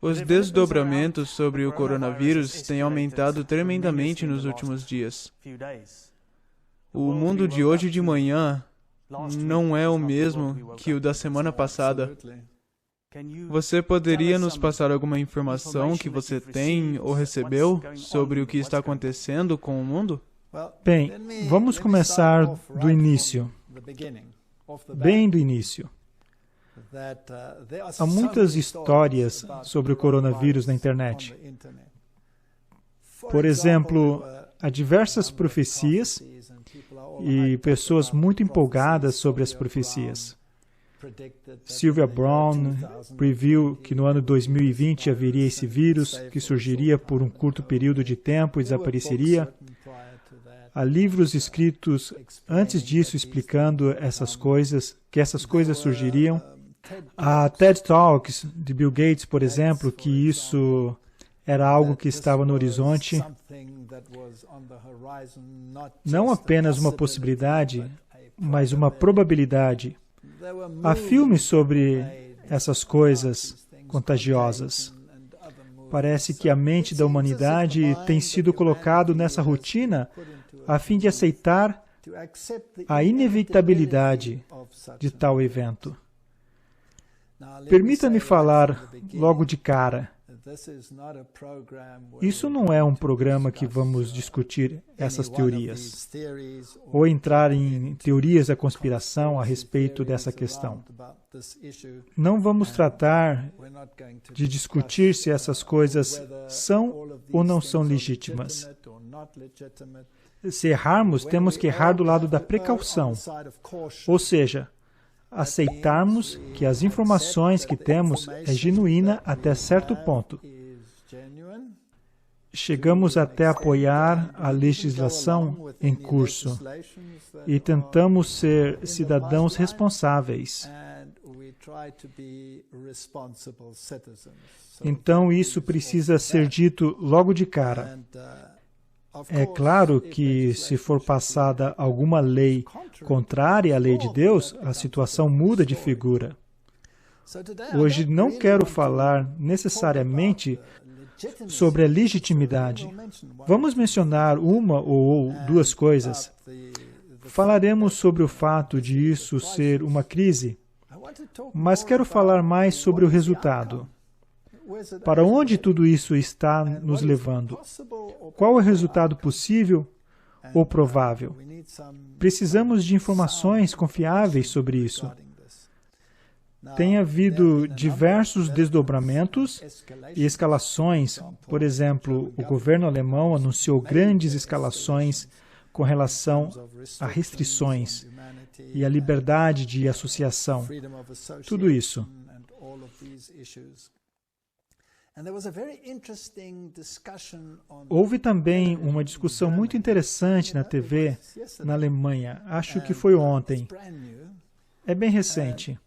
Os desdobramentos sobre o coronavírus têm aumentado tremendamente nos últimos dias. O mundo de hoje de manhã não é o mesmo que o da semana passada. Você poderia nos passar alguma informação que você tem ou recebeu sobre o que está acontecendo com o mundo? Bem, vamos começar do início, bem do início. Há muitas histórias sobre o coronavírus na internet. Por exemplo, há diversas profecias e pessoas muito empolgadas sobre as profecias. Sylvia Browne previu que no ano 2020 haveria esse vírus que surgiria por um curto período de tempo e desapareceria. Há livros escritos antes disso explicando essas coisas, que essas coisas surgiriam. Há TED Talks de Bill Gates, por exemplo, que isso era algo que estava no horizonte. Não apenas uma possibilidade, mas uma probabilidade. Há filmes sobre essas coisas contagiosas. Parece que a mente da humanidade tem sido colocado nessa rotina a fim de aceitar a inevitabilidade de tal evento. Permita-me falar logo de cara. Isso não é um programa que vamos discutir essas teorias, ou entrar em teorias da conspiração a respeito dessa questão. Não vamos tratar de discutir se essas coisas são ou não são legítimas. Se errarmos, temos que errar do lado da precaução, ou seja, aceitarmos que as informações que temos é genuína até certo ponto. Chegamos até apoiar a legislação em curso e tentamos ser cidadãos responsáveis. Então, isso precisa ser dito logo de cara. É claro que, se for passada alguma lei contrária à lei de Deus, a situação muda de figura. Hoje não quero falar necessariamente sobre a legitimidade. Vamos mencionar uma ou duas coisas. Falaremos sobre o fato de isso ser uma crise, mas quero falar mais sobre o resultado. Para onde tudo isso está nos levando? Qual é o resultado possível ou provável? Precisamos de informações confiáveis sobre isso. Tem havido diversos desdobramentos e escalações. Por exemplo, o governo alemão anunciou grandes escalações com relação a restrições e a liberdade de associação. Tudo isso. Houve também uma discussão muito interessante na TV na Alemanha. Acho que foi ontem. É bem recente.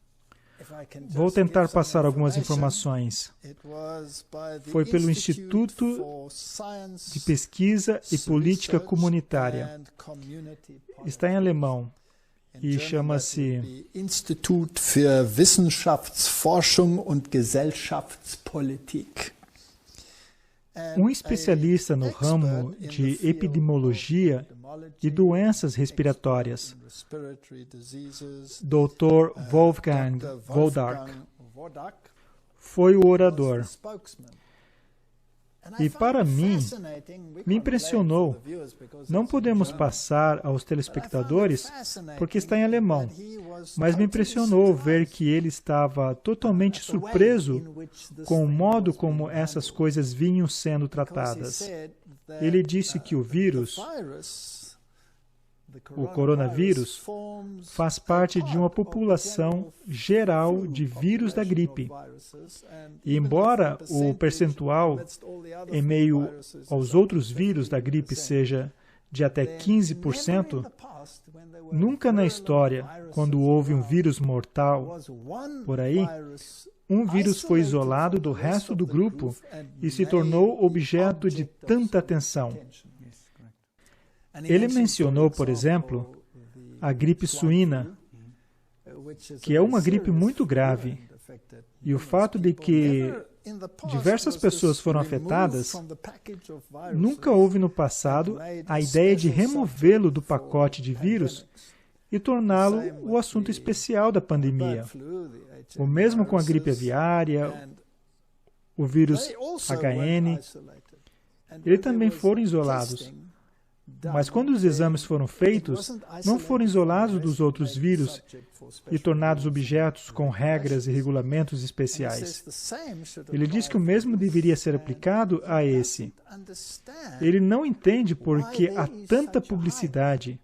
Vou tentar passar algumas informações. Foi pelo Instituto de Pesquisa e Política Comunitária. Está em alemão e chama-se Institut für Wissenschaftsforschung und Gesellschaftspolitik. Um especialista no ramo de epidemiologia e doenças respiratórias, Dr. Wolfgang Wodark, foi o orador. E para mim, me impressionou. Não podemos passar aos telespectadores porque está em alemão, mas me impressionou ver que ele estava totalmente surpreso com o modo como essas coisas vinham sendo tratadas. Ele disse que o vírus, o coronavírus, faz parte de uma população geral de vírus da gripe. E embora o percentual em meio aos outros vírus da gripe seja de até 15%, nunca na história, quando houve um vírus mortal por aí, um vírus foi isolado do resto do grupo e se tornou objeto de tanta atenção. Ele mencionou, por exemplo, a gripe suína, que é uma gripe muito grave, e o fato de que diversas pessoas foram afetadas, nunca houve no passado a ideia de removê-lo do pacote de vírus e torná-lo o assunto especial da pandemia. O mesmo com a gripe aviária, o vírus HN, eles também foram isolados. Mas quando os exames foram feitos, não foram isolados dos outros vírus e tornados objetos com regras e regulamentos especiais. Ele diz que o mesmo deveria ser aplicado a esse. Ele não entende por que há tanta publicidade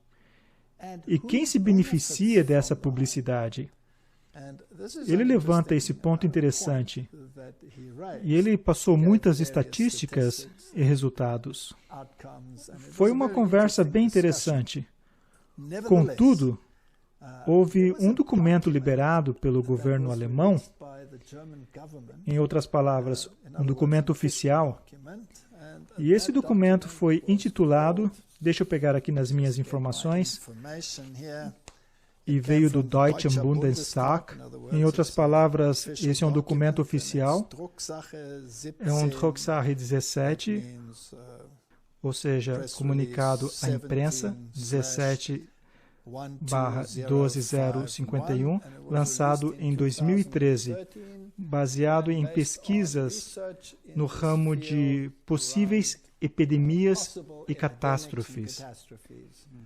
e quem se beneficia dessa publicidade. Ele levanta esse ponto interessante e ele passou muitas estatísticas e resultados. Foi uma conversa bem interessante. Contudo, houve um documento liberado pelo governo alemão, em outras palavras, um documento oficial, e esse documento foi intitulado, deixa eu pegar aqui nas minhas informações, e veio do Deutschen Bundestag. Em outras palavras, esse é um documento oficial. É um Drucksache 17, ou seja, comunicado à imprensa, 17/12051, lançado em 2013, baseado em pesquisas no ramo de possíveis epidemias e catástrofes.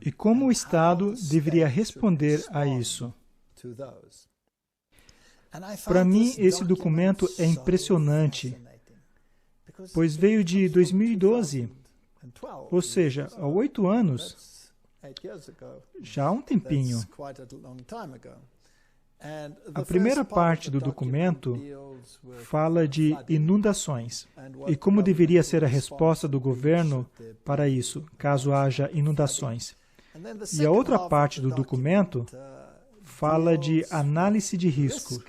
E como o Estado deveria responder a isso? Para mim, esse documento é impressionante, pois veio de 2012, ou seja, há 8 anos, já há um tempinho. A primeira parte do documento fala de inundações e como deveria ser a resposta do governo para isso, caso haja inundações. E a outra parte do documento fala de análise de risco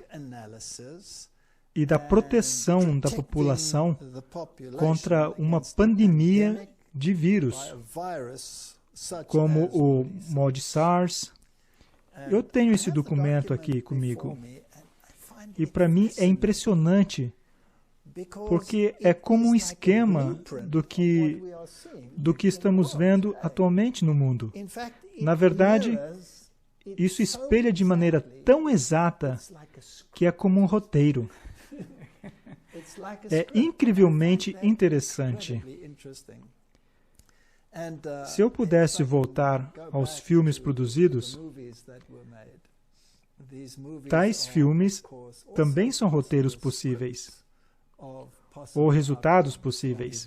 e da proteção da população contra uma pandemia de vírus, como o molde SARS. Eu tenho esse documento aqui comigo. E para mim é impressionante, porque é como um esquema do que estamos vendo atualmente no mundo. Na verdade, isso espelha de maneira tão exata que é como um roteiro. É incrivelmente interessante. Se eu pudesse voltar aos filmes produzidos, tais filmes também são roteiros possíveis, ou resultados possíveis.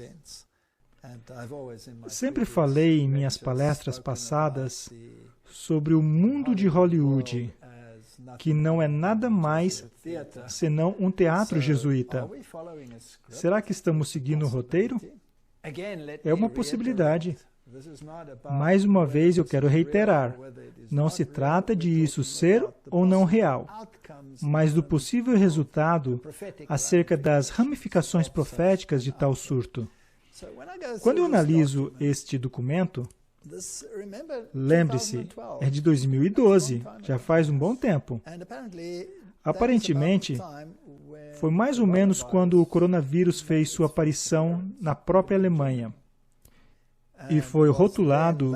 Sempre falei em minhas palestras passadas sobre o mundo de Hollywood, que não é nada mais senão um teatro jesuíta. Será que estamos seguindo o roteiro? É uma possibilidade. Mais uma vez eu quero reiterar, não se trata de isso ser ou não real, mas do possível resultado acerca das ramificações proféticas de tal surto. Quando eu analiso este documento, lembre-se, é de 2012, já faz um bom tempo. Aparentemente, foi mais ou menos quando o coronavírus fez sua aparição na própria Alemanha e foi rotulado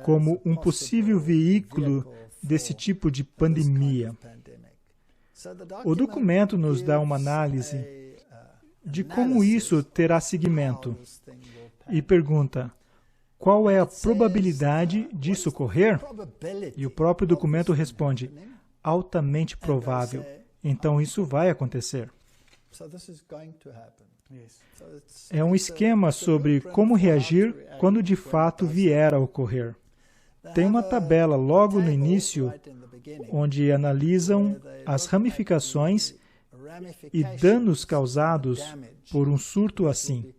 como um possível veículo desse tipo de pandemia. O documento nos dá uma análise de como isso terá seguimento e pergunta: qual é a probabilidade disso ocorrer? E o próprio documento responde: altamente provável. Então isso vai acontecer. É um esquema sobre como reagir quando de fato vier a ocorrer. Tem uma tabela logo no início onde analisam as ramificações e danos causados por um surto assim.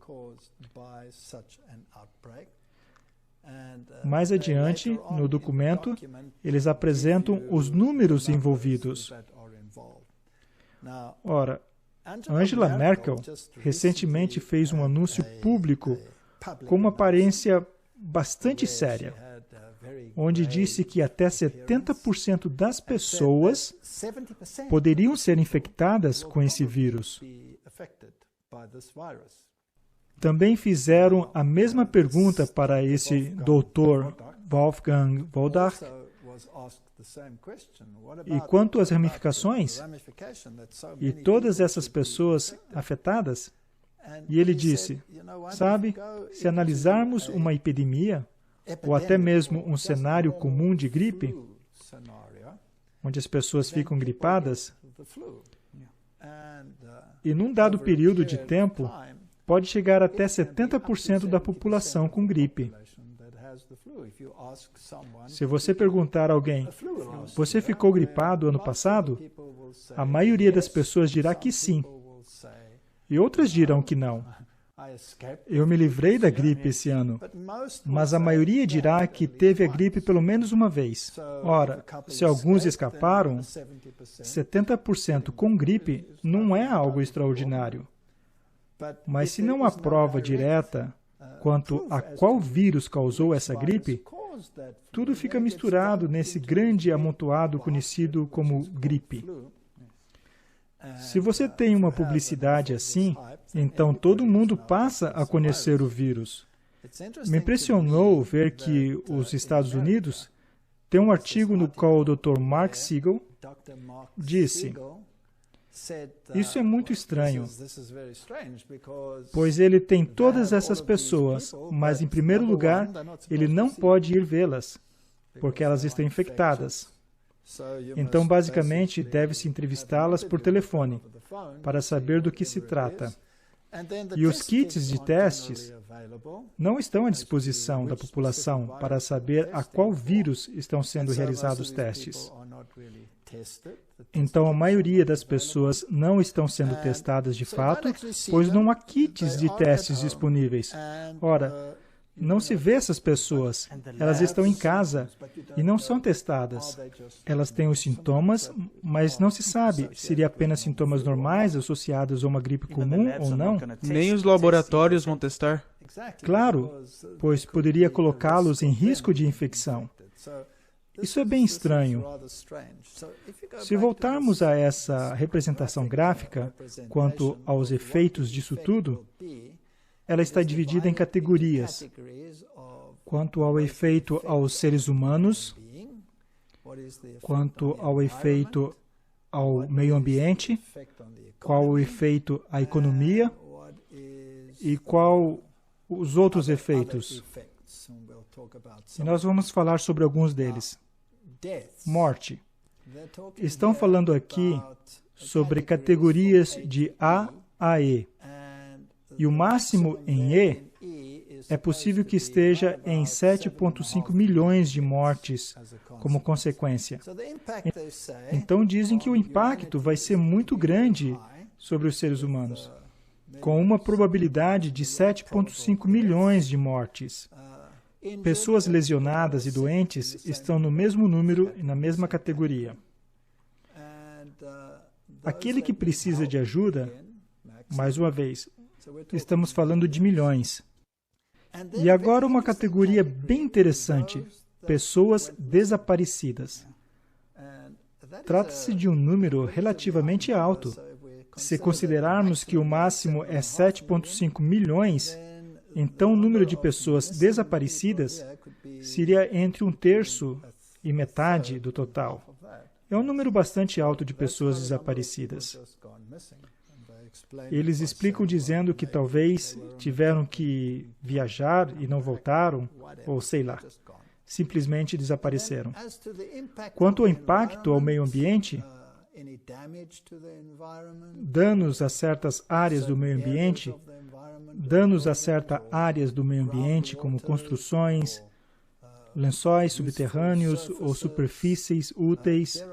Mais adiante, no documento, eles apresentam os números envolvidos. Ora, Angela Merkel recentemente fez um anúncio público com uma aparência bastante séria. onde disse que até 70% das pessoas poderiam ser infectadas com esse vírus. Também fizeram a mesma pergunta para esse Dr. Wolfgang Wodarch. E quanto às ramificações? E todas essas pessoas afetadas? E ele disse, sabe, se analisarmos uma epidemia, ou até mesmo um cenário comum de gripe, onde as pessoas ficam gripadas, e num dado período de tempo, pode chegar até 70% da população com gripe. Se você perguntar a alguém, você ficou gripado ano passado? A maioria das pessoas dirá que sim. E outras dirão que não. Eu me livrei da gripe esse ano, mas a maioria dirá que teve a gripe pelo menos uma vez. Ora, se alguns escaparam, 70% com gripe não é algo extraordinário. Mas se não há prova direta quanto a qual vírus causou essa gripe, tudo fica misturado nesse grande amontoado conhecido como gripe. Se você tem uma publicidade assim, então todo mundo passa a conhecer o vírus. Me impressionou ver que os Estados Unidos têm um artigo no qual o Dr. Mark Siegel disse: isso é muito estranho, pois ele tem todas essas pessoas, mas em primeiro lugar, ele não pode ir vê-las, porque elas estão infectadas. Então, basicamente, deve-se entrevistá-las por telefone, para saber do que se trata. E os kits de testes não estão à disposição da população para saber a qual vírus estão sendo realizados testes. Então, a maioria das pessoas não estão sendo testadas de fato, pois não há kits de testes disponíveis. Ora, não se vê essas pessoas. Elas estão em casa e não são testadas. Elas têm os sintomas, mas não se sabe se seriam apenas sintomas normais associados a uma gripe comum ou não. Nem os laboratórios vão testar. Claro, pois poderia colocá-los em risco de infecção. Isso é bem estranho. Se voltarmos a essa representação gráfica, quanto aos efeitos disso tudo, ela está dividida em categorias. Quanto ao efeito aos seres humanos, quanto ao efeito ao meio ambiente, qual o efeito à economia e qual os outros efeitos. E nós vamos falar sobre alguns deles. Morte. Estão falando aqui sobre categorias de A a E. E o máximo em E é possível que esteja em 7,5 milhões de mortes como consequência. Então dizem que o impacto vai ser muito grande sobre os seres humanos, com uma probabilidade de 7,5 milhões de mortes. Pessoas lesionadas e doentes estão no mesmo número e na mesma categoria. Aquele que precisa de ajuda, mais uma vez, estamos falando de milhões. E agora uma categoria bem interessante, pessoas desaparecidas. Trata-se de um número relativamente alto. Se considerarmos que o máximo é 7,5 milhões, então o número de pessoas desaparecidas seria entre 1/3 e metade do total. É um número bastante alto de pessoas desaparecidas. Eles explicam dizendo que talvez tiveram que viajar e não voltaram, ou sei lá, simplesmente desapareceram. Quanto ao impacto ao meio ambiente, danos a certas áreas do meio ambiente, danos a certas áreas do meio ambiente, como construções, lençóis subterrâneos ou superfícies úteis,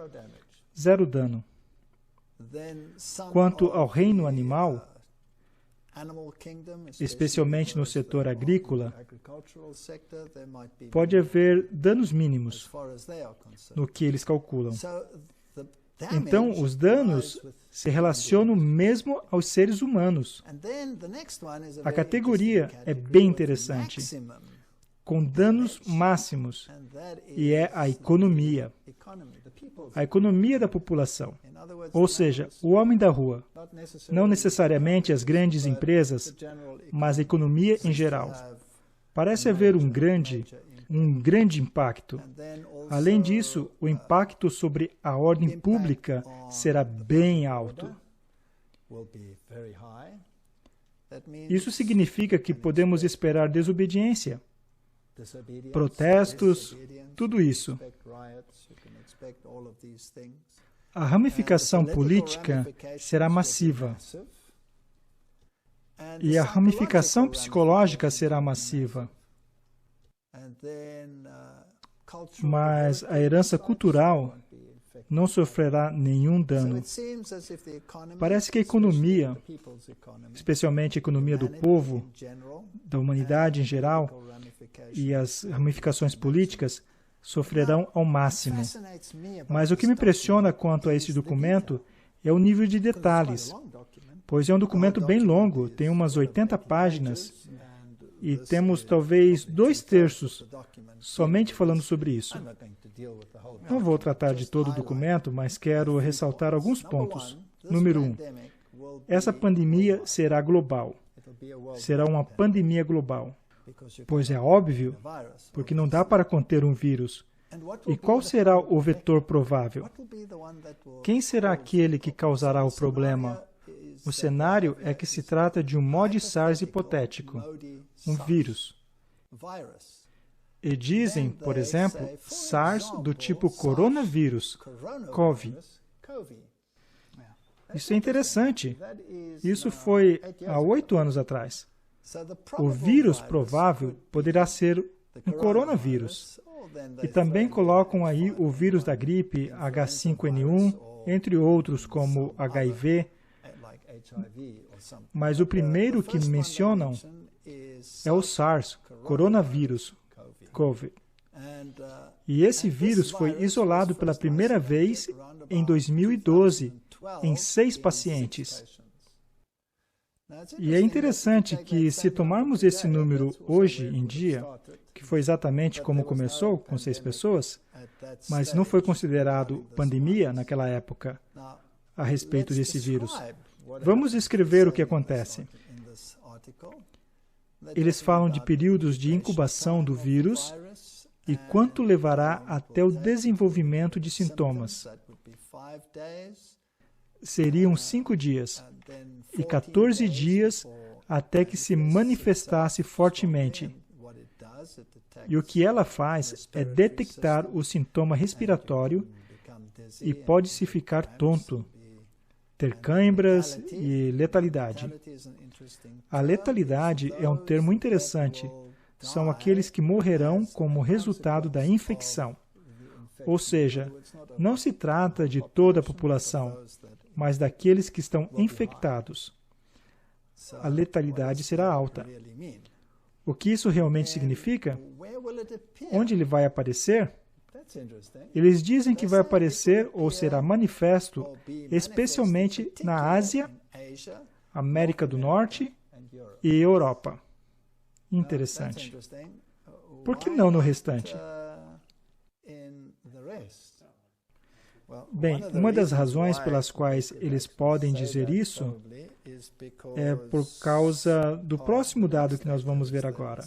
zero dano. Quanto ao reino animal, especialmente no setor agrícola, pode haver danos mínimos no que eles calculam. Então, os danos se relacionam mesmo aos seres humanos. A categoria é bem interessante. com danos máximos, e é a economia. A economia da população. Ou seja, o homem da rua. Não necessariamente as grandes empresas, mas a economia em geral. Parece haver um grande impacto. Além disso, o impacto sobre a ordem pública será bem alto. Isso significa que podemos esperar desobediência, protestos, tudo isso. A ramificação política será massiva. E a ramificação psicológica será massiva. Mas a herança cultural não sofrerá nenhum dano. Parece que a economia, especialmente a economia do povo, da humanidade em geral, e as ramificações políticas, sofrerão ao máximo. Mas o que me impressiona quanto a esse documento é o nível de detalhes, pois é um documento bem longo, tem umas 80 páginas, e temos talvez 2/3 somente falando sobre isso. Não vou tratar de todo o documento, mas quero ressaltar alguns pontos. Número 1. Essa pandemia será global. Será uma pandemia global. Pois é óbvio, porque não dá para conter um vírus. E qual será o vetor provável? Quem será aquele que causará o problema? O cenário é que se trata de um Modi SARS hipotético, um vírus. E dizem, por exemplo, SARS do tipo coronavírus, CoV. Isso é interessante. Isso foi há 8 anos atrás. O vírus provável poderá ser um coronavírus. E também colocam aí o vírus da gripe, H5N1, entre outros como HIV. Mas o primeiro que mencionam é o SARS, coronavírus, COVID. E esse vírus foi isolado pela primeira vez em 2012, em 6 pacientes. E é interessante que, se tomarmos esse número hoje em dia, que foi exatamente como começou, com 6 pessoas, mas não foi considerado pandemia naquela época a respeito desse vírus. Vamos escrever o que acontece. Eles falam de períodos de incubação do vírus e quanto levará até o desenvolvimento de sintomas. Seriam 5 dias e 14 dias até que se manifestasse fortemente. E o que ela faz é detectar o sintoma respiratório e pode-se ficar tonto, ter cãibras e letalidade. A letalidade é um termo interessante. São aqueles que morrerão como resultado da infecção. Ou seja, não se trata de toda a população, mas daqueles que estão infectados. A letalidade será alta. O que isso realmente significa? Onde ele vai aparecer? Eles dizem que vai aparecer ou será manifesto especialmente na Ásia, América do Norte e Europa. Interessante. Por que não no restante? Bem, uma das razões pelas quais eles podem dizer isso é por causa do próximo dado que nós vamos ver agora.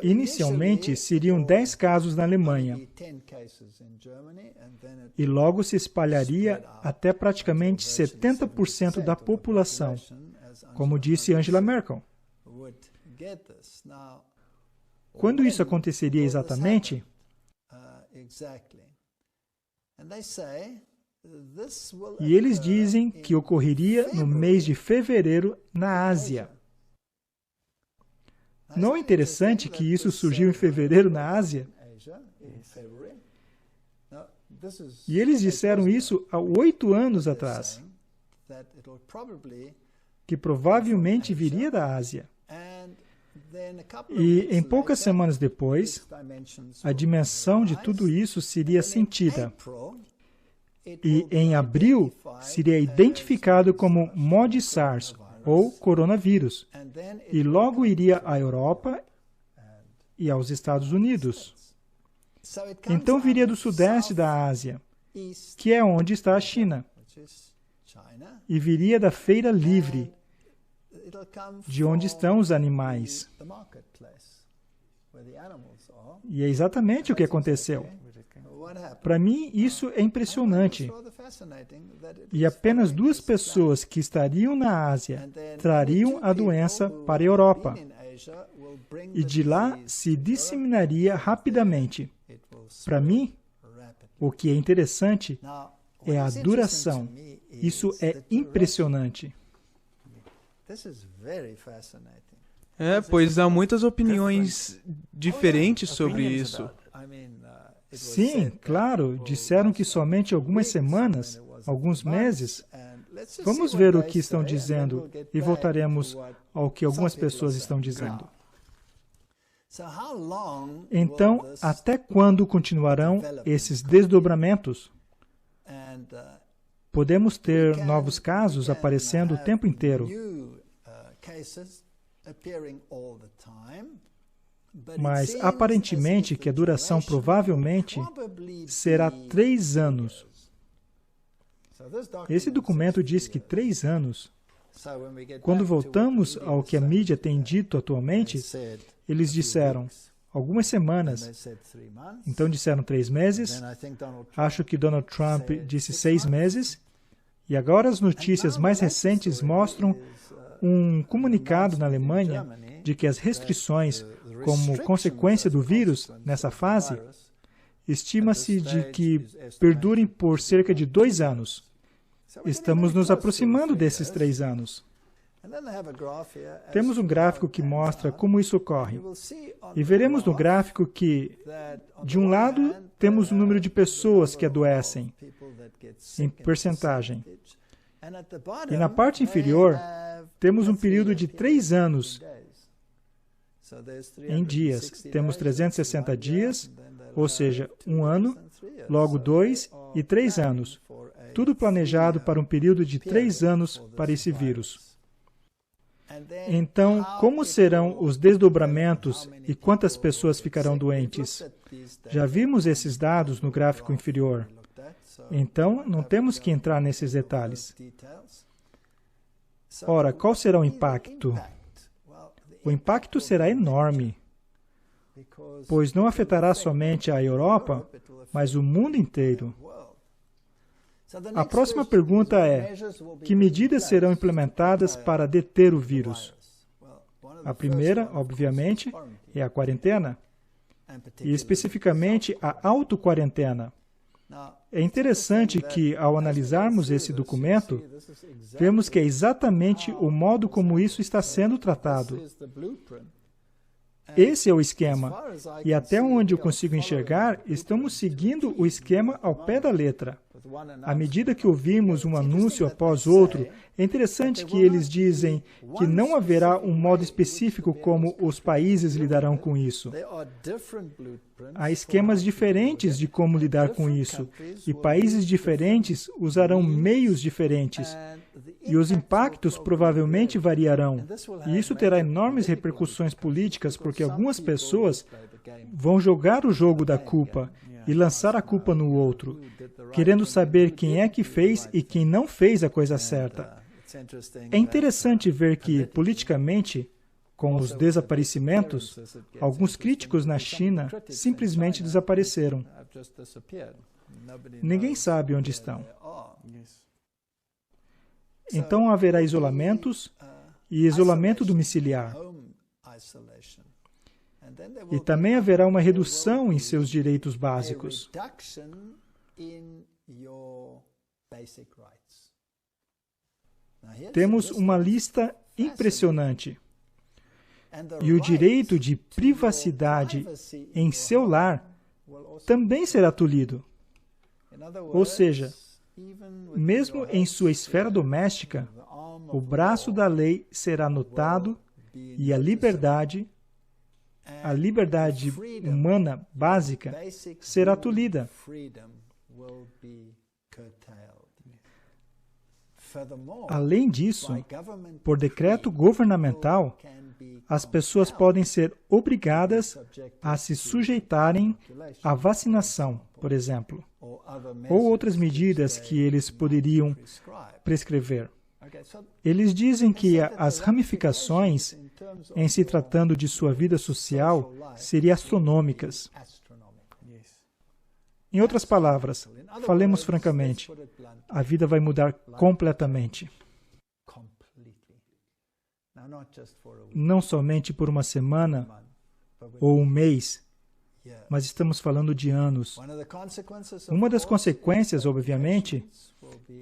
Inicialmente, seriam 10 casos na Alemanha, e logo se espalharia até praticamente 70% da população, como disse Angela Merkel. Quando isso aconteceria exatamente? E eles dizem que ocorreria no mês de fevereiro na Ásia. Não é interessante que isso surgiu em fevereiro na Ásia? E eles disseram isso há 8 anos atrás, que provavelmente viria da Ásia. E em poucas semanas depois, a dimensão de tudo isso seria sentida. E em abril, seria identificado como Modi SARS, ou coronavírus, e logo iria à Europa e aos Estados Unidos. Então viria do sudeste da Ásia, que é onde está a China, e viria da feira livre, de onde estão os animais. E é exatamente o que aconteceu. Para mim, isso é impressionante. E apenas 2 pessoas que estariam na Ásia trariam a doença para a Europa. E de lá se disseminaria rapidamente. Para mim, o que é interessante é a duração. Isso é impressionante. Pois há muitas opiniões diferentes sobre isso. Sim, claro, disseram que somente algumas semanas, alguns meses. Vamos ver o que estão dizendo e voltaremos ao que algumas pessoas estão dizendo. Então, até quando continuarão esses desdobramentos? Podemos ter novos casos aparecendo o tempo inteiro. Mas, aparentemente, que a duração provavelmente será 3 anos. Esse documento diz que 3 anos. Quando voltamos ao que a mídia tem dito atualmente, eles disseram algumas semanas. Então disseram 3 meses. Acho que Donald Trump disse 6 meses. E agora as notícias mais recentes mostram um comunicado na Alemanha de que as restrições, como consequência do vírus nessa fase, estima-se de que perdurem por cerca de 2 anos. Estamos nos aproximando desses 3 anos. Temos um gráfico que mostra como isso ocorre. E veremos no gráfico que, de um lado, temos o número de pessoas que adoecem, em percentagem. E na parte inferior, temos um período de 3 anos em dias. Temos 360 dias, ou seja, 1 ano, logo 2 e 3 anos. Tudo planejado para um período de 3 anos para esse vírus. Então, como serão os desdobramentos e quantas pessoas ficarão doentes? Já vimos esses dados no gráfico inferior. Então, não temos que entrar nesses detalhes. Ora, qual será o impacto? O impacto será enorme, pois não afetará somente a Europa, mas o mundo inteiro. A próxima pergunta é: que medidas serão implementadas para deter o vírus? A primeira, obviamente, é a quarentena, e especificamente a autoquarentena. É interessante que, ao analisarmos esse documento, vemos que é exatamente o modo como isso está sendo tratado. Esse é o esquema, e até onde eu consigo enxergar, estamos seguindo o esquema ao pé da letra. À medida que ouvimos um anúncio após outro, é interessante que eles dizem que não haverá um modo específico como os países lidarão com isso. Há esquemas diferentes de como lidar com isso, e países diferentes usarão meios diferentes, e os impactos provavelmente variarão. E isso terá enormes repercussões políticas, porque algumas pessoas vão jogar o jogo da culpa e lançar a culpa no outro, querendo saber quem é que fez e quem não fez a coisa certa. É interessante ver que, politicamente, com os desaparecimentos, alguns críticos na China simplesmente desapareceram. Ninguém sabe onde estão. Então haverá isolamentos e isolamento domiciliar. E também haverá uma redução em seus direitos básicos. Temos uma lista impressionante. E o direito de privacidade em seu lar também será tolhido. Ou seja, mesmo em sua esfera doméstica, o braço da lei será notado e a liberdade humana básica será tolhida. Além disso, por decreto governamental, as pessoas podem ser obrigadas a se sujeitarem à vacinação, por exemplo, ou outras medidas que eles poderiam prescrever. Eles dizem que as ramificações, em se tratando de sua vida social, seriam astronômicas. Em outras palavras, falemos francamente, a vida vai mudar completamente. Não somente por uma semana ou um mês, mas estamos falando de anos. Uma das consequências, obviamente,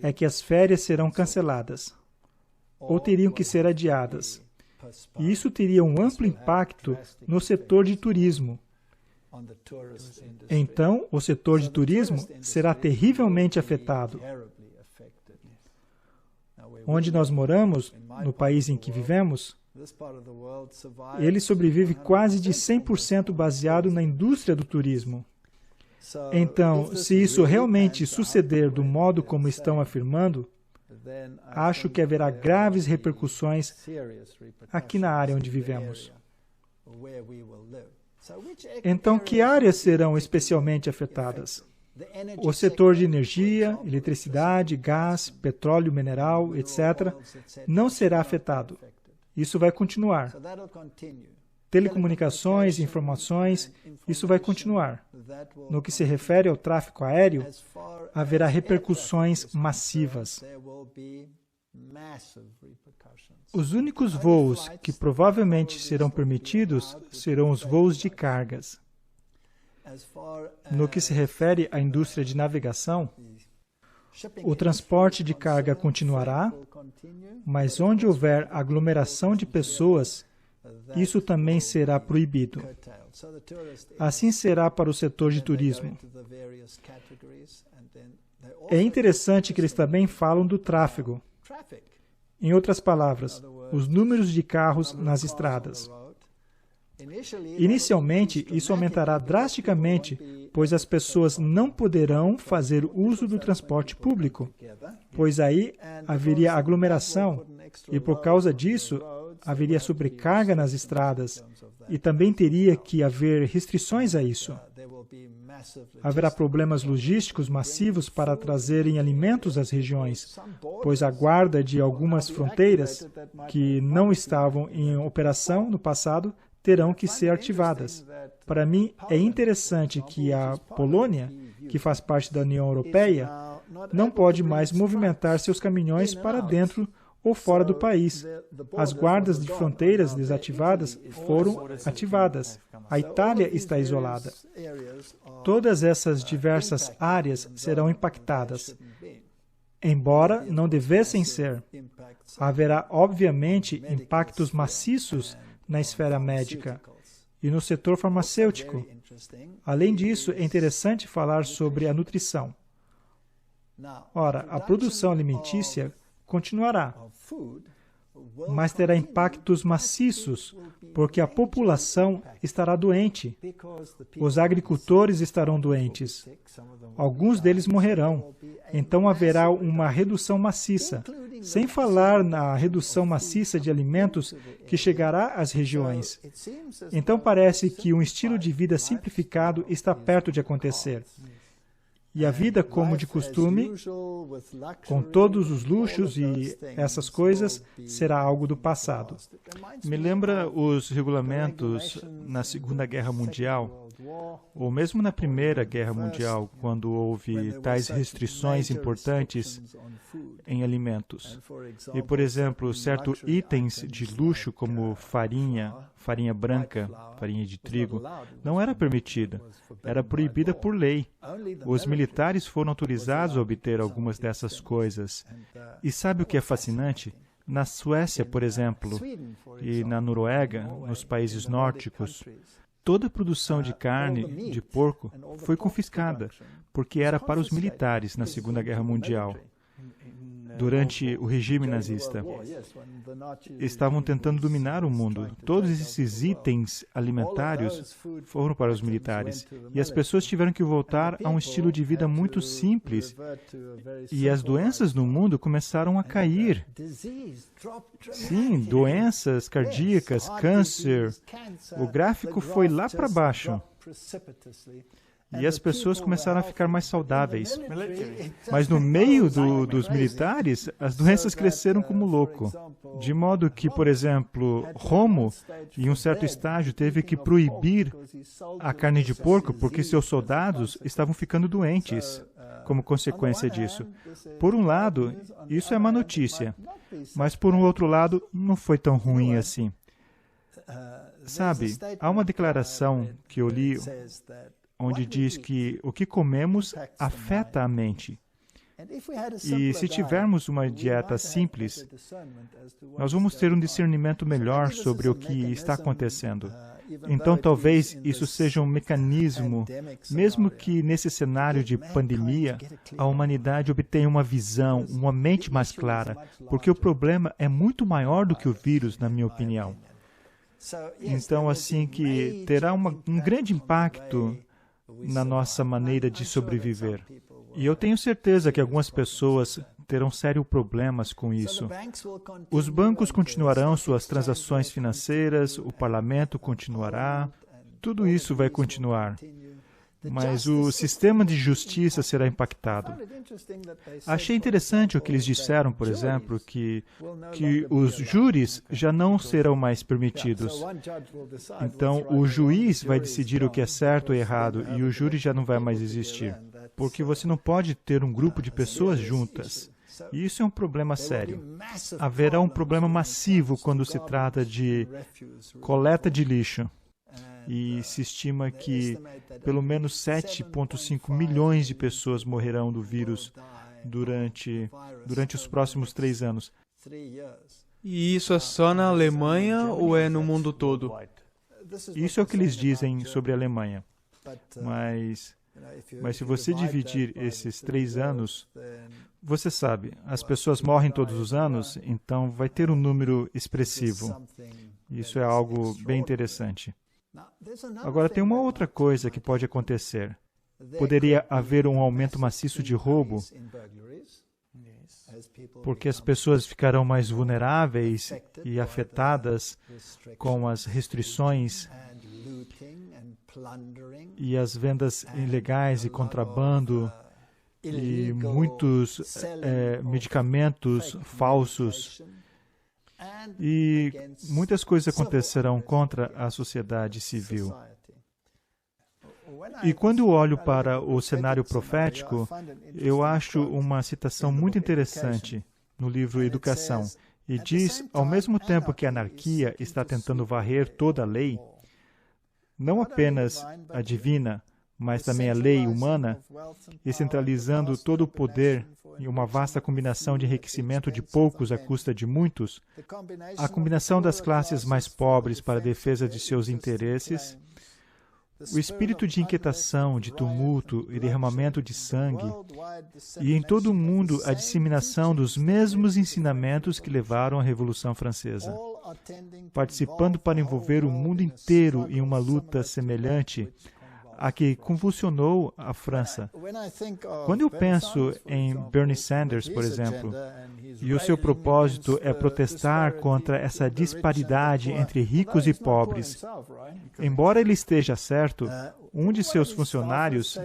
é que as férias serão canceladas ou teriam que ser adiadas. E isso teria um amplo impacto no setor de turismo. Então, o setor de turismo será terrivelmente afetado. Onde nós moramos, no país em que vivemos, ele sobrevive quase de 100% baseado na indústria do turismo. Então, se isso realmente suceder do modo como estão afirmando, acho que haverá graves repercussões aqui na área onde vivemos. Então, que áreas serão especialmente afetadas? O setor de energia, eletricidade, gás, petróleo mineral, etc., não será afetado. Isso vai continuar. Telecomunicações, informações, isso vai continuar. No que se refere ao tráfego aéreo, haverá repercussões massivas. Os únicos voos que provavelmente serão permitidos serão os voos de cargas. No que se refere à indústria de navegação, o transporte de carga continuará, mas onde houver aglomeração de pessoas, isso também será proibido. Assim será para o setor de turismo. É interessante que eles também falam do tráfego. Em outras palavras, os números de carros nas estradas. Inicialmente, isso aumentará drasticamente, pois as pessoas não poderão fazer uso do transporte público, pois aí haveria aglomeração e, por causa disso, haveria sobrecarga nas estradas e também teria que haver restrições a isso. Haverá problemas logísticos massivos para trazerem alimentos às regiões, pois a guarda de algumas fronteiras que não estavam em operação no passado terão que ser ativadas. Para mim, é interessante que a Polônia, que faz parte da União Europeia, não pode mais movimentar seus caminhões para dentro ou fora do país. As guardas de fronteiras desativadas foram ativadas. A Itália está isolada. Todas essas diversas áreas serão impactadas. Embora não devessem ser, haverá, obviamente, impactos maciços na esfera médica e no setor farmacêutico. Além disso, é interessante falar sobre a nutrição. Ora, a produção alimentícia continuará, mas terá impactos maciços, porque a população estará doente. Os agricultores estarão doentes. Alguns deles morrerão. Então haverá uma redução maciça, sem falar na redução maciça de alimentos que chegará às regiões. Então parece que um estilo de vida simplificado está perto de acontecer. E a vida, como de costume, com todos os luxos e essas coisas, será algo do passado. Me lembra os regulamentos na Segunda Guerra Mundial, ou mesmo na Primeira Guerra Mundial, quando houve tais restrições importantes em alimentos. E, por exemplo, certos itens de luxo, como farinha branca, farinha de trigo, não era permitida, era proibida por lei. Os militares foram autorizados a obter algumas dessas coisas. E sabe o que é fascinante? Na Suécia, por exemplo, e na Noruega, nos países nórdicos, toda a produção de carne de porco foi confiscada, porque era para os militares na Segunda Guerra Mundial. durante o regime nazista. Estavam tentando dominar o mundo. Todos esses itens alimentares foram para os militares. E as pessoas tiveram que voltar a um estilo de vida muito simples. E as doenças no mundo começaram a cair. Sim, doenças cardíacas, câncer. O gráfico foi lá para baixo. E as pessoas começaram a ficar mais saudáveis. Mas no meio dos militares, as doenças cresceram como louco. De modo que, por exemplo, Romo, em um certo estágio, teve que proibir a carne de porco porque seus soldados estavam ficando doentes como consequência disso. Por um lado, isso é má notícia. Mas, por um outro lado, não foi tão ruim assim. Sabe, há uma declaração que eu li onde diz que o que comemos afeta a mente. E se tivermos uma dieta simples, nós vamos ter um discernimento melhor sobre o que está acontecendo. Então, talvez isso seja um mecanismo, mesmo que nesse cenário de pandemia, a humanidade obtenha uma visão, uma mente mais clara, porque o problema é muito maior do que o vírus, na minha opinião. Então, assim que terá um grande impacto na nossa maneira de sobreviver. E eu tenho certeza que algumas pessoas terão sérios problemas com isso. Os bancos continuarão suas transações financeiras, o parlamento continuará, tudo isso vai continuar. Mas o sistema de justiça será impactado. Achei interessante o que eles disseram, por exemplo, que os júris já não serão mais permitidos. Então, o juiz vai decidir o que é certo ou errado e o júri já não vai mais existir. Porque você não pode ter um grupo de pessoas juntas. E isso é um problema sério. Haverá um problema massivo quando se trata de coleta de lixo. E se estima que pelo menos 7,5 milhões de pessoas morrerão do vírus durante os próximos 3 anos. E isso é só na Alemanha ou é no mundo todo? Isso é o que eles dizem sobre a Alemanha. Mas se você dividir esses 3 anos, você sabe, as pessoas morrem todos os anos, então vai ter um número expressivo. Isso é algo bem interessante. Agora, tem uma outra coisa que pode acontecer. Poderia haver um aumento maciço de roubo, porque as pessoas ficarão mais vulneráveis e afetadas com as restrições e as vendas ilegais e contrabando e muitos medicamentos falsos. E muitas coisas acontecerão contra a sociedade civil. E quando eu olho para o cenário profético, eu acho uma citação muito interessante no livro Educação. E diz, ao mesmo tempo que a anarquia está tentando varrer toda a lei, não apenas a divina, mas também a lei humana, e centralizando todo o poder em uma vasta combinação de enriquecimento de poucos à custa de muitos, a combinação das classes mais pobres para a defesa de seus interesses, o espírito de inquietação, de tumulto e derramamento de sangue, e em todo o mundo a disseminação dos mesmos ensinamentos que levaram à Revolução Francesa, participando para envolver o mundo inteiro em uma luta semelhante a que convulsionou a França. Quando eu penso em Bernie Sanders, por exemplo, e o seu propósito é protestar contra essa disparidade entre ricos e pobres, embora ele esteja certo, um de seus funcionários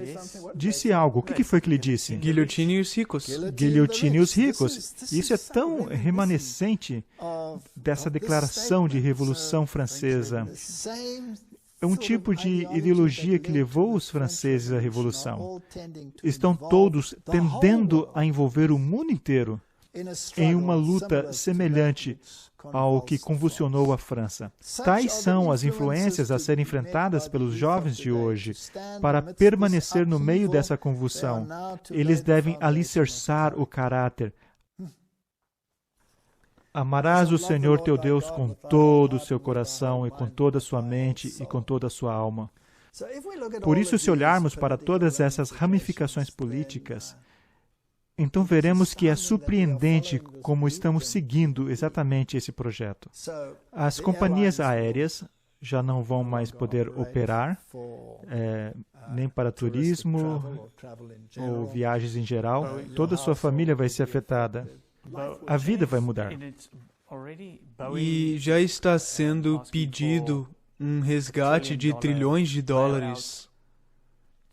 disse algo. O que foi que ele disse? Guilhotine os ricos. Guilhotine os ricos. Isso é tão remanescente dessa declaração de Revolução Francesa. É um tipo de ideologia que levou os franceses à Revolução. Estão todos tendendo a envolver o mundo inteiro em uma luta semelhante ao que convulsionou a França. Tais são as influências a serem enfrentadas pelos jovens de hoje. Para permanecer no meio dessa convulsão, eles devem alicerçar o caráter. Amarás o Senhor teu Deus com todo o seu coração e com toda a sua mente e com toda a sua alma. Por isso, se olharmos para todas essas ramificações políticas, Então veremos que é surpreendente como estamos seguindo exatamente esse projeto. As companhias aéreas já não vão mais poder operar, nem para turismo ou viagens em geral. Toda a sua família vai ser afetada. A vida vai mudar. E já está sendo pedido um resgate de trilhões de dólares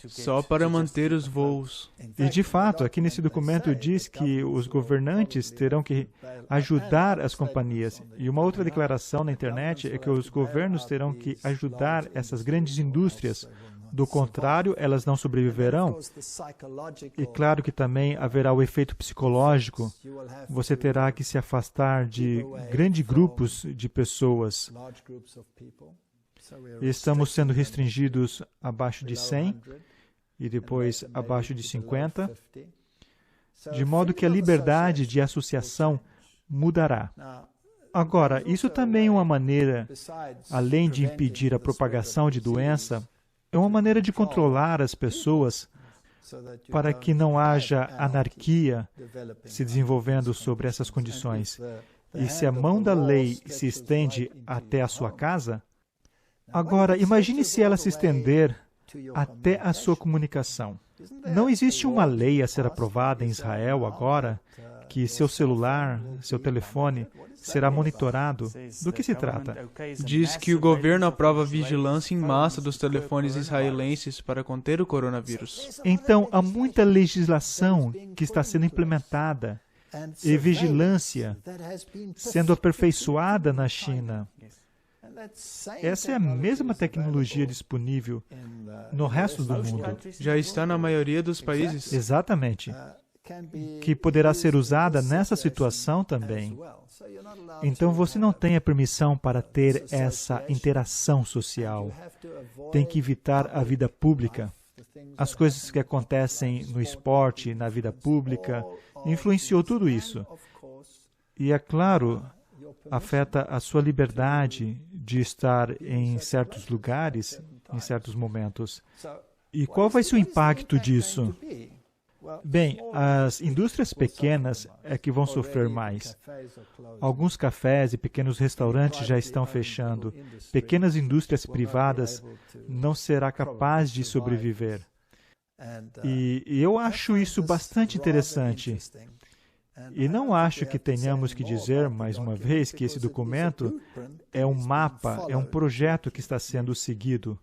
só para manter os voos. E, de fato, aqui nesse documento diz que os governantes terão que ajudar as companhias. E uma outra declaração na internet é que os governos terão que ajudar essas grandes indústrias. Do contrário, elas não sobreviverão. E claro que também haverá o efeito psicológico. Você terá que se afastar de grandes grupos de pessoas. Estamos sendo restringidos abaixo de 100 e depois abaixo de 50, de modo que a liberdade de associação mudará. Agora, isso também é uma maneira, além de impedir a propagação de doença, é uma maneira de controlar as pessoas para que não haja anarquia se desenvolvendo sobre essas condições. E se a mão da lei se estende até a sua casa, agora, imagine se ela se estender até a sua comunicação. Não existe uma lei a ser aprovada em Israel agora que seu celular, seu telefone, será monitorado. Do que se trata? Diz que o governo aprova vigilância em massa dos telefones israelenses para conter o coronavírus. Então, há muita legislação que está sendo implementada e vigilância sendo aperfeiçoada na China. Essa é a mesma tecnologia disponível no resto do mundo. Já está na maioria dos países. Exatamente. Que poderá ser usada nessa situação também. Então você não tem a permissão para ter essa interação social. Tem que evitar a vida pública. As coisas que acontecem no esporte, na vida pública, influenciou tudo isso. E é claro, afeta a sua liberdade de estar em certos lugares, em certos momentos. E qual vai ser o impacto disso? Bem, as indústrias pequenas é que vão sofrer mais. Alguns cafés e pequenos restaurantes já estão fechando. Pequenas indústrias privadas não serão capazes de sobreviver. E eu acho isso bastante interessante. E não acho que tenhamos que dizer, mais uma vez, que esse documento é um mapa, é um projeto que está sendo seguido.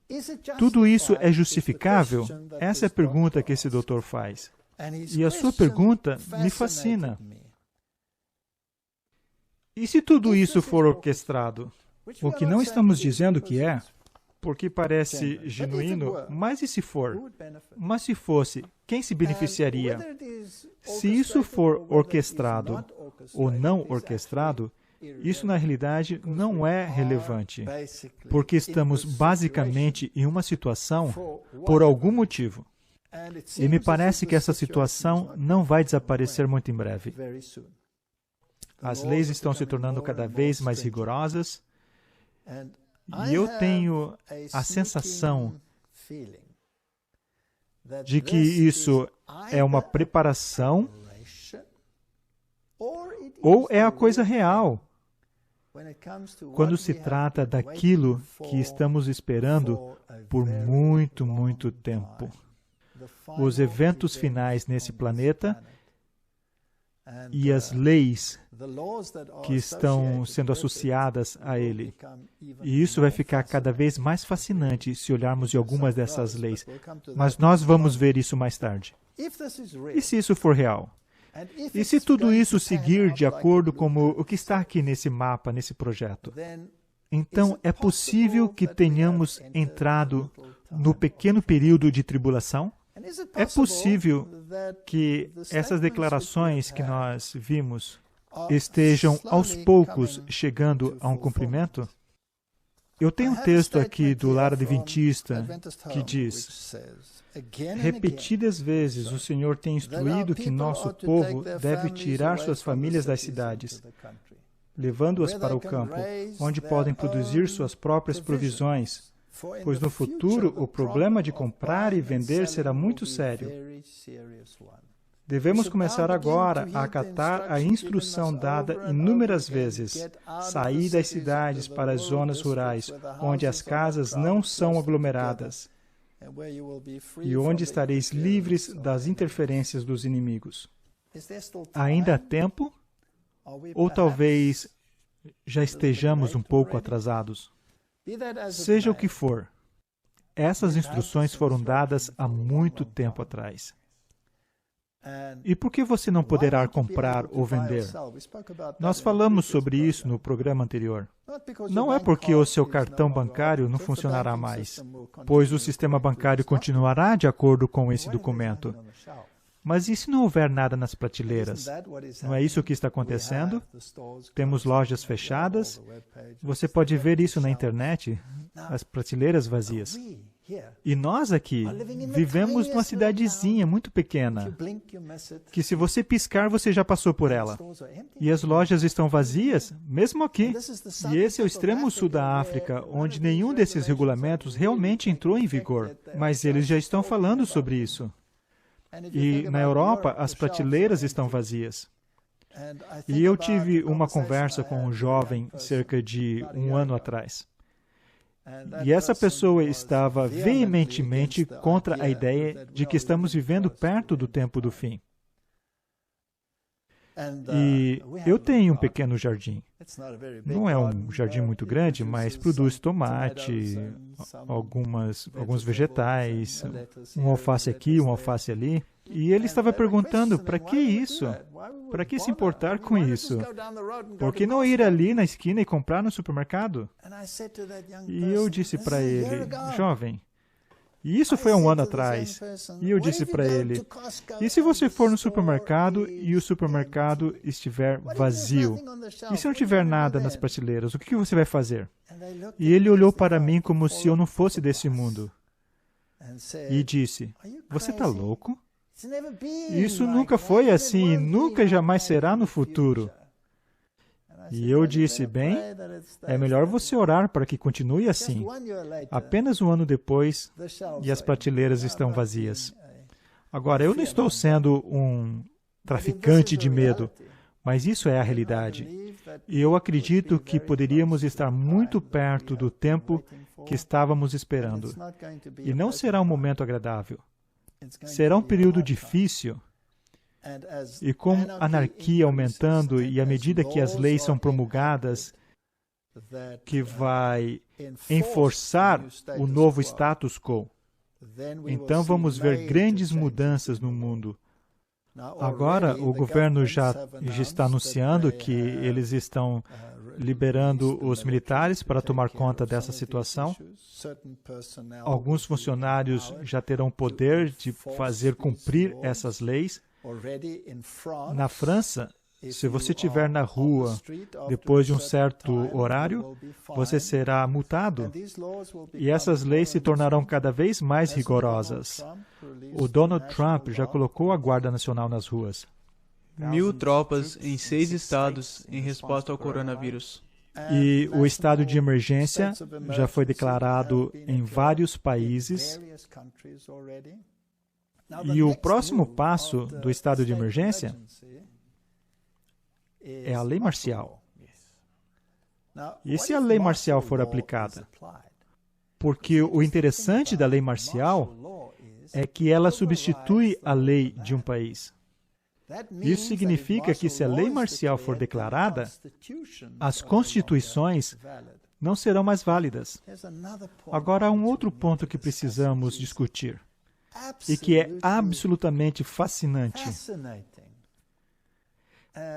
Tudo isso é justificável? Essa é a pergunta que esse doutor faz. E a sua pergunta me fascina. E se tudo isso for orquestrado? O que não estamos dizendo que é, porque parece genuíno, mas e se for? Mas se fosse, quem se beneficiaria? Se isso for orquestrado ou não orquestrado, isso na realidade não é relevante, porque estamos basicamente em uma situação por algum motivo. E me parece que essa situação não vai desaparecer muito em breve. As leis estão se tornando cada vez mais rigorosas, e eu tenho a sensação de que isso é uma preparação ou é a coisa real. Quando se trata daquilo que estamos esperando por muito, muito tempo. Os eventos finais nesse planeta e as leis que estão sendo associadas a ele. E isso vai ficar cada vez mais fascinante se olharmos de algumas dessas leis. Mas nós vamos ver isso mais tarde. E se isso for real? E se tudo isso seguir de acordo com o que está aqui nesse mapa, nesse projeto? Então, é possível que tenhamos entrado no pequeno período de tribulação? É possível que essas declarações que nós vimos estejam aos poucos chegando a um cumprimento? Eu tenho um texto aqui do Lar Adventista que diz: repetidas vezes o Senhor tem instruído que nosso povo deve tirar suas famílias das cidades, levando-as para o campo, onde podem produzir suas próprias provisões, pois no futuro o problema de comprar e vender será muito sério. Devemos começar agora a acatar a instrução dada inúmeras vezes. Sair das cidades para as zonas rurais, onde as casas não são aglomeradas, e onde estareis livres das interferências dos inimigos. Ainda há tempo? Ou talvez já estejamos um pouco atrasados? Seja o que for, essas instruções foram dadas há muito tempo atrás. E por que você não poderá comprar ou vender? Nós falamos sobre isso no programa anterior. Não é porque o seu cartão bancário não funcionará mais, pois o sistema bancário continuará de acordo com esse documento. Mas e se não houver nada nas prateleiras? Não é isso que está acontecendo? Temos lojas fechadas. Você pode ver isso na internet, as prateleiras vazias. E nós aqui vivemos numa cidadezinha muito pequena, que se você piscar, você já passou por ela. E as lojas estão vazias, mesmo aqui. E esse é o extremo sul da África, onde nenhum desses regulamentos realmente entrou em vigor. Mas eles já estão falando sobre isso. E na Europa, as prateleiras estão vazias. E eu tive uma conversa com um jovem cerca de um ano atrás. E essa pessoa estava veementemente contra a ideia de que estamos vivendo perto do tempo do fim. E eu tenho um pequeno jardim. Não é um jardim muito grande, mas produz tomate, alguns vegetais, um alface aqui, um alface ali. E ele estava perguntando, para que isso? Para que se importar com isso? Por que não ir ali na esquina e comprar no supermercado? E eu disse para ele, jovem, e isso foi há um ano atrás. E eu disse para ele, e se você for no supermercado e o supermercado estiver vazio? E se não tiver nada nas prateleiras, o que você vai fazer? E ele olhou para mim como se eu não fosse desse mundo. E disse, você está louco? Isso nunca foi assim e nunca jamais será no futuro. E eu disse, bem, é melhor você orar para que continue assim. Apenas um ano depois, e as prateleiras estão vazias. Agora, eu não estou sendo um traficante de medo, mas isso é a realidade. E eu acredito que poderíamos estar muito perto do tempo que estávamos esperando. E não será um momento agradável. Será um período difícil. E com a anarquia aumentando e à medida que as leis são promulgadas, que vai enforçar o novo status quo, então vamos ver grandes mudanças no mundo. Agora, o governo já está anunciando que eles estão liberando os militares para tomar conta dessa situação. Alguns funcionários já terão poder de fazer cumprir essas leis. Na França, se você estiver na rua depois de um certo horário, você será multado. E essas leis se tornarão cada vez mais rigorosas. O Donald Trump já colocou a Guarda Nacional nas ruas. 1.000 tropas em 6 estados em resposta ao coronavírus. E o estado de emergência já foi declarado em vários países. E o próximo passo do estado de emergência é a lei marcial. E se a lei marcial for aplicada? Porque o interessante da lei marcial é que ela substitui a lei de um país. Isso significa que se a lei marcial for declarada, as constituições não serão mais válidas. Agora, há um outro ponto que precisamos discutir, e que é absolutamente fascinante.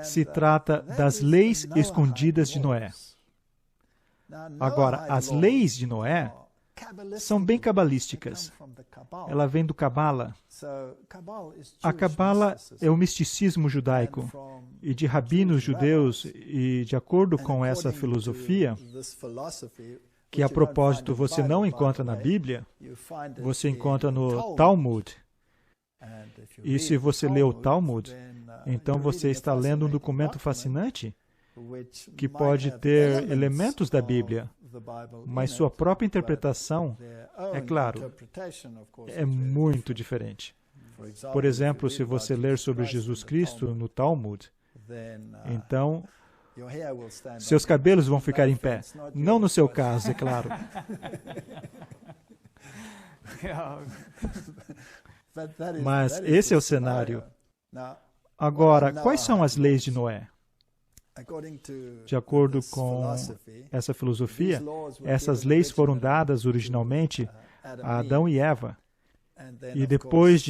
Se trata das leis escondidas de Noé. Agora, as leis de Noé são bem cabalísticas. Ela vem do Cabala. A Cabala é o misticismo judaico. E de rabinos judeus, e de acordo com essa filosofia, que a propósito você não encontra na Bíblia, você encontra no Talmud. E se você lê o Talmud, então você está lendo um documento fascinante que pode ter elementos da Bíblia, mas sua própria interpretação, é claro, é muito diferente. Por exemplo, se você ler sobre Jesus Cristo no Talmud, então seus cabelos vão ficar em pé. Não no seu caso, é claro. Mas esse é o cenário. Agora, quais são as leis de Noé? De acordo com essa filosofia, essas leis foram dadas originalmente a Adão e Eva. E depois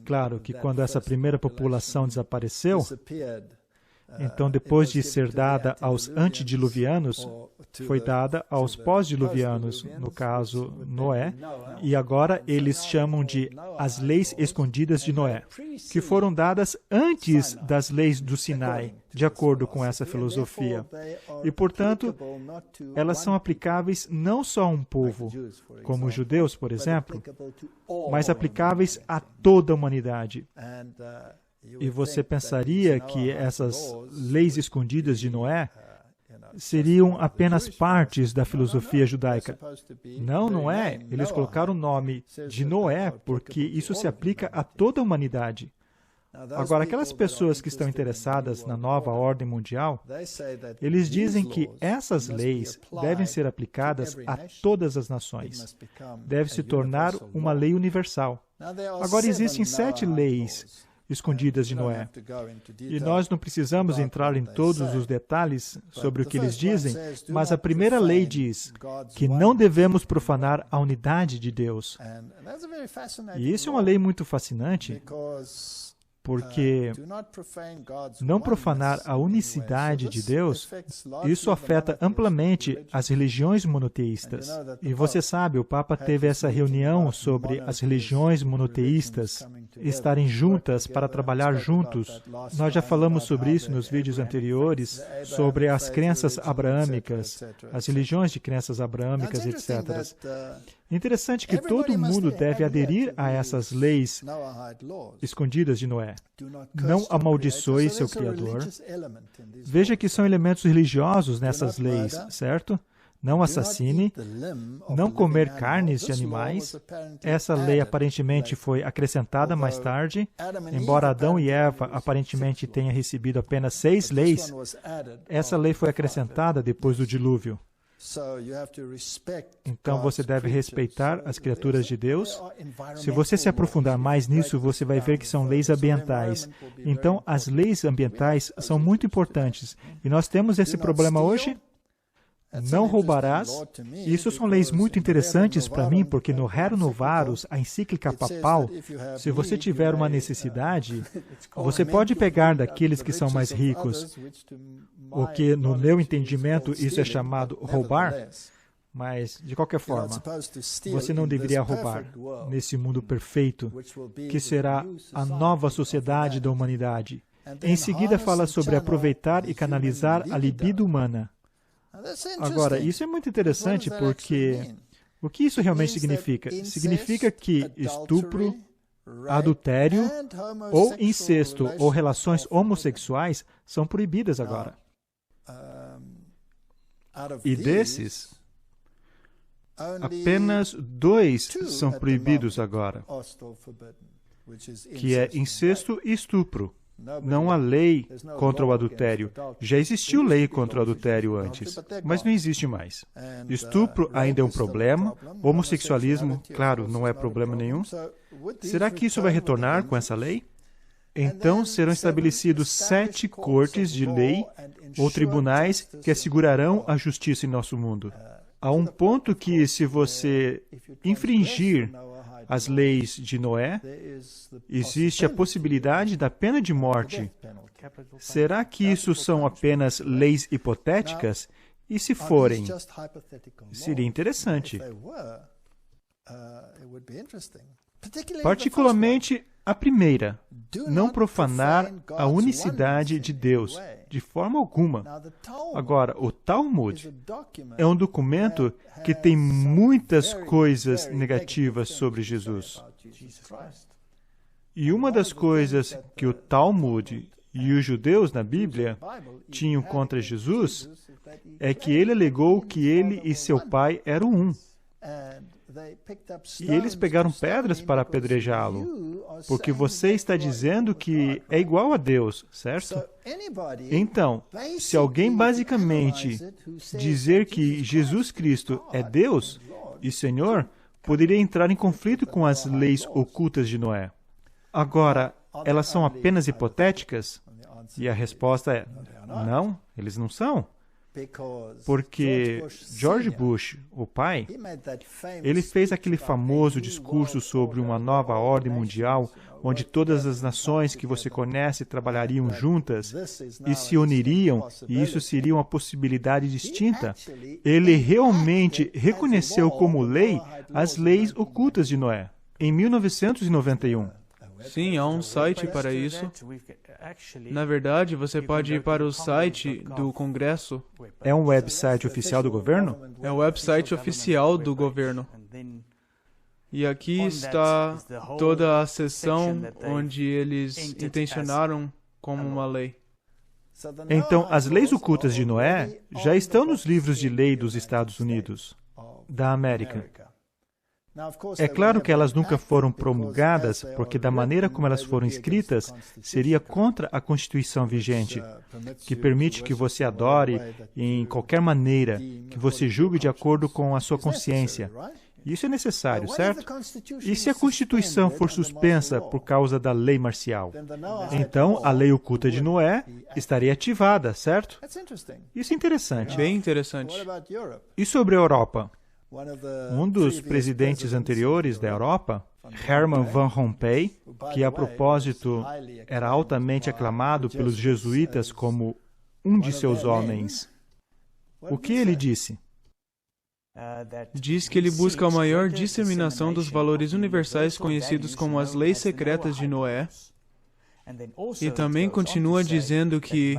claro, que quando essa primeira população desapareceu, então depois de ser dada aos antediluvianos, foi dada aos pós-diluvianos, no caso Noé, e agora eles chamam de as leis escondidas de Noé, que foram dadas antes das leis do Sinai, de acordo com essa filosofia. E, portanto, elas são aplicáveis não só a um povo, como os judeus, por exemplo, mas aplicáveis a toda a humanidade. E você pensaria que essas leis escondidas de Noé seriam apenas partes da filosofia judaica. Não, não é. Eles colocaram o nome de Noé porque isso se aplica a toda a humanidade. Agora, aquelas pessoas que estão interessadas na nova ordem mundial, eles dizem que essas leis devem ser aplicadas a todas as nações. Deve se tornar uma lei universal. Agora, existem 7 leis escondidas de Noé. E nós não precisamos entrar em todos os detalhes sobre o que eles dizem, mas a primeira lei diz que não devemos profanar a unidade de Deus. E isso é uma lei muito fascinante, porque não profanar a unicidade de Deus, isso afeta amplamente as religiões monoteístas. E você sabe, o Papa teve essa reunião sobre as religiões monoteístas estarem juntas para trabalhar juntos. Nós já falamos sobre isso nos vídeos anteriores, sobre as crenças abraâmicas, as religiões de crenças abraâmicas, etc. Interessante que todo mundo deve aderir a essas leis escondidas de Noé. Não amaldiçoe seu Criador. Veja que são elementos religiosos nessas leis, certo? Não assassine, não comer carnes de animais. Essa lei aparentemente foi acrescentada mais tarde. Embora Adão e Eva aparentemente tenham recebido apenas 6 leis, essa lei foi acrescentada depois do dilúvio. Então você deve respeitar as criaturas de Deus. Se você se aprofundar mais nisso, você vai ver que são leis ambientais. Então, as leis ambientais são muito importantes. E nós temos esse problema hoje. Não roubarás. Isso são leis muito interessantes para mim, porque no Rerum Novarum, a encíclica papal, se você tiver uma necessidade, você pode pegar daqueles que são mais ricos, o que, no meu entendimento, isso é chamado roubar, mas, de qualquer forma, você não deveria roubar nesse mundo perfeito, que será a nova sociedade da humanidade. Em seguida, fala sobre aproveitar e canalizar a libido humana. Agora, isso é muito interessante porque o que isso realmente significa? Significa que estupro, adultério ou incesto ou relações homossexuais são proibidas agora. E desses, apenas 2 são proibidos agora, que é incesto e estupro. Não há lei contra o adultério. Já existiu lei contra o adultério antes, mas não existe mais. Estupro ainda é um problema. Homossexualismo, claro, não é problema nenhum. Será que isso vai retornar com essa lei? Então serão estabelecidos 7 cortes de lei ou tribunais que assegurarão a justiça em nosso mundo. Há um ponto que, se você infringir as leis de Noé, existe a possibilidade da pena de morte. Será que isso são apenas leis hipotéticas? E se forem, seria interessante. Particularmente a primeira, não profanar a unicidade de Deus, de forma alguma. Agora, o Talmud é um documento que tem muitas coisas negativas sobre Jesus. E uma das coisas que o Talmud e os judeus na Bíblia tinham contra Jesus é que ele alegou que ele e seu pai eram um. E eles pegaram pedras para apedrejá-lo, porque você está dizendo que é igual a Deus, certo? Então, se alguém basicamente dizer que Jesus Cristo é Deus e Senhor, poderia entrar em conflito com as leis ocultas de Noé. Agora, elas são apenas hipotéticas? E a resposta é: não, eles não são. Porque George Bush, o pai, ele fez aquele famoso discurso sobre uma nova ordem mundial, onde todas as nações que você conhece trabalhariam juntas e se uniriam, e isso seria uma possibilidade distinta. Ele realmente reconheceu como lei as leis ocultas de Noé, em 1991. Sim, há um site para isso. Na verdade, você pode ir para o site do Congresso. É um website oficial do governo? É o website oficial do governo. E aqui está toda a seção onde eles intencionaram como uma lei. Então, as leis ocultas de Noé já estão nos livros de lei dos Estados Unidos, da América. É claro que elas nunca foram promulgadas, porque da maneira como elas foram escritas, seria contra a Constituição vigente, que permite que você adore em qualquer maneira, que você julgue de acordo com a sua consciência. Isso é necessário, certo? E se a Constituição for suspensa por causa da lei marcial? Então, a lei oculta de Noé estaria ativada, certo? Isso é interessante. Bem interessante. E sobre a Europa? Um dos presidentes anteriores da Europa, Herman Van Rompuy, que a propósito era altamente aclamado pelos jesuítas como um de seus homens. O que ele disse? Diz que ele busca a maior disseminação dos valores universais conhecidos como as leis secretas de Noé. E também continua dizendo que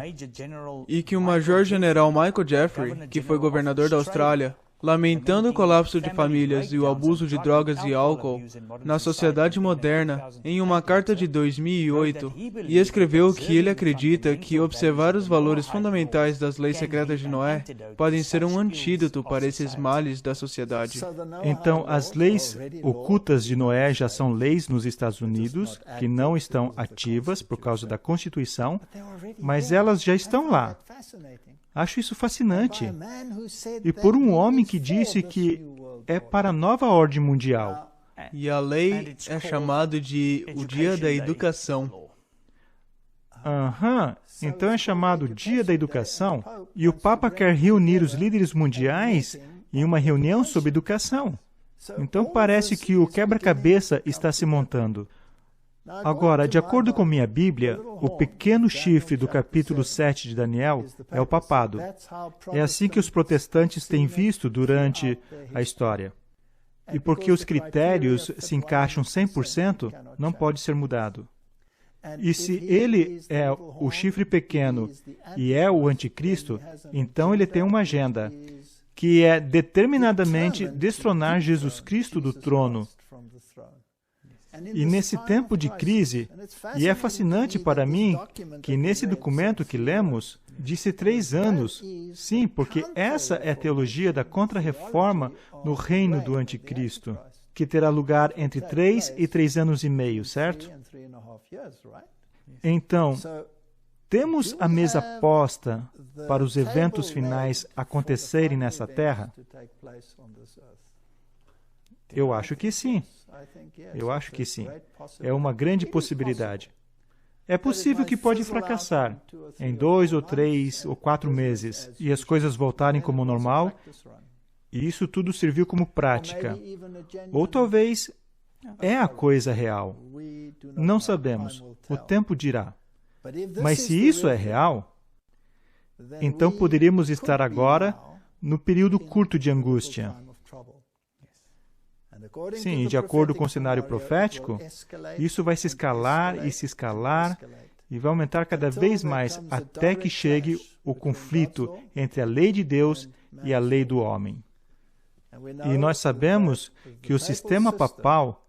o Major-General Michael Jeffrey, que foi governador da Austrália, lamentando o colapso de famílias e o abuso de drogas e álcool na sociedade moderna, em uma carta de 2008, e escreveu que ele acredita que observar os valores fundamentais das leis secretas de Noé podem ser um antídoto para esses males da sociedade. Então, as leis ocultas de Noé já são leis nos Estados Unidos, que não estão ativas por causa da Constituição, mas elas já estão lá. Acho isso fascinante. E por um homem que disse que é para a nova ordem mundial. E a lei é chamada de o Dia da Educação. Então é chamado Dia da Educação. E o Papa quer reunir os líderes mundiais em uma reunião sobre educação. Então parece que o quebra-cabeça está se montando. Agora, de acordo com minha Bíblia, o pequeno chifre do capítulo 7 de Daniel é o papado. É assim que os protestantes têm visto durante a história. E porque os critérios se encaixam 100%, não pode ser mudado. E se ele é o chifre pequeno e é o anticristo, então ele tem uma agenda, que é determinadamente destronar Jesus Cristo do trono. E nesse tempo de crise, e é fascinante para mim que nesse documento que lemos, disse 3 anos. Sim, porque essa é a teologia da contra-reforma no reino do anticristo, que terá lugar entre 3 e 3 anos e meio, certo? Então, temos a mesa posta para os eventos finais acontecerem nessa terra? Eu acho que sim. Eu acho que sim. É uma grande possibilidade. É possível que pode fracassar em 2 ou 3 ou 4 meses e as coisas voltarem como normal, e isso tudo serviu como prática. Ou talvez é a coisa real. Não sabemos. O tempo dirá. Mas se isso é real, então poderíamos estar agora no período curto de angústia. Sim, e de acordo com o cenário profético, isso vai se escalar e vai aumentar cada vez mais até que chegue o conflito entre a lei de Deus e a lei do homem. E nós sabemos que o sistema papal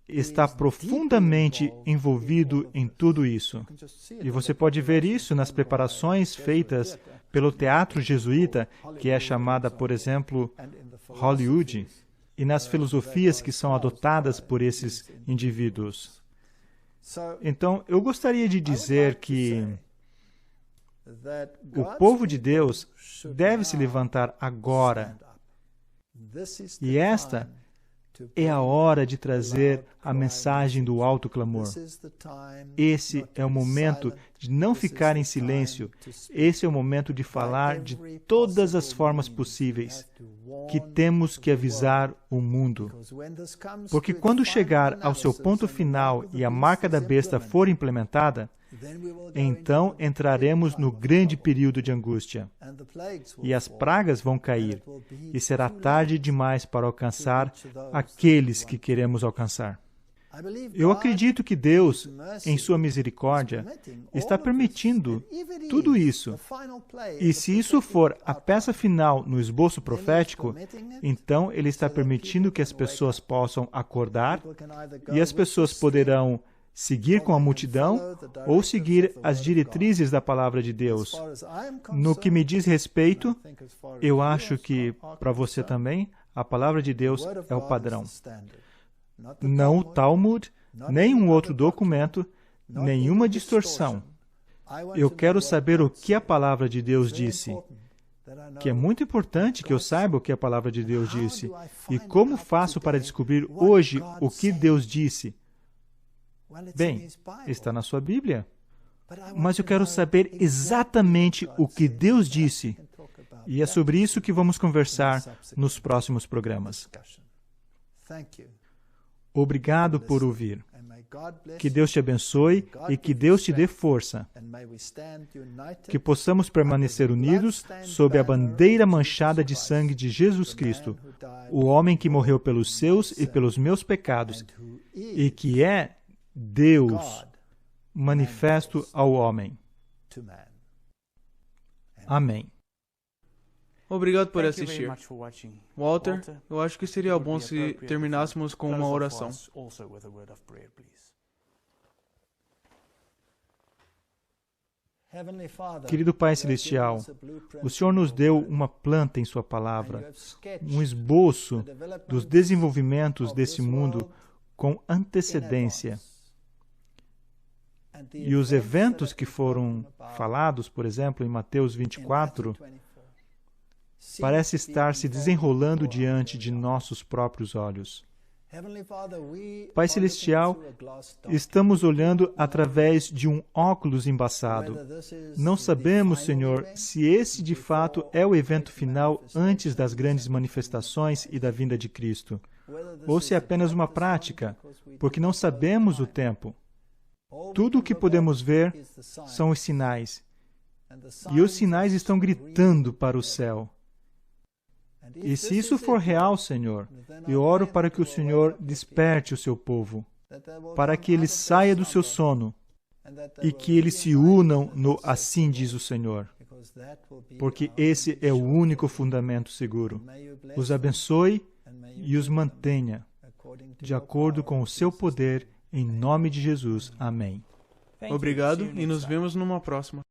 está profundamente envolvido em tudo isso. E você pode ver isso nas preparações feitas pelo teatro jesuíta, que é chamada, por exemplo, Hollywood. e nas filosofias que são adotadas por esses indivíduos. Então, eu gostaria de dizer que o povo de Deus deve se levantar agora. E esta é a hora de trazer a mensagem do alto clamor. Esse é o momento de não ficar em silêncio. Esse é o momento de falar de todas as formas possíveis que temos que avisar o mundo. Porque quando chegar ao seu ponto final e a marca da besta for implementada, então entraremos no grande período de angústia. E as pragas vão cair, e será tarde demais para alcançar aqueles que queremos alcançar. Eu acredito que Deus, em sua misericórdia, está permitindo tudo isso. E se isso for a peça final no esboço profético, então Ele está permitindo que as pessoas possam acordar, e as pessoas poderão seguir com a multidão ou seguir as diretrizes da palavra de Deus. No que me diz respeito, eu acho que, para você também, a palavra de Deus é o padrão. Não o Talmud, nem um outro documento, nenhuma distorção. Eu quero saber o que a palavra de Deus disse. Que é muito importante que eu saiba o que a palavra de Deus disse. E como faço para descobrir hoje o que Deus disse? Bem, está na sua Bíblia. Mas eu quero saber exatamente o que Deus disse. E é sobre isso que vamos conversar nos próximos programas. Obrigado por ouvir. Que Deus te abençoe e que Deus te dê força. Que possamos permanecer unidos sob a bandeira manchada de sangue de Jesus Cristo, o homem que morreu pelos seus e pelos meus pecados, e que é Deus manifesto ao homem. Amém. Obrigado por assistir. Walter, eu acho que seria bom se terminássemos com uma oração. Querido Pai Celestial, o Senhor nos deu uma planta em Sua palavra, um esboço dos desenvolvimentos desse mundo com antecedência. E os eventos que foram falados, por exemplo, em Mateus 24, parece estar se desenrolando diante de nossos próprios olhos. Pai Celestial, estamos olhando através de um óculos embaçado. Não sabemos, Senhor, se esse de fato é o evento final antes das grandes manifestações e da vinda de Cristo, ou se é apenas uma prática, porque não sabemos o tempo. Tudo o que podemos ver são os sinais. E os sinais estão gritando para o céu. E se isso for real, Senhor, eu oro para que o Senhor desperte o seu povo, para que ele saia do seu sono e que eles se unam no assim diz o Senhor, porque esse é o único fundamento seguro. Os abençoe e os mantenha, de acordo com o seu poder, em nome de Jesus. Amém. Obrigado e nos vemos numa próxima.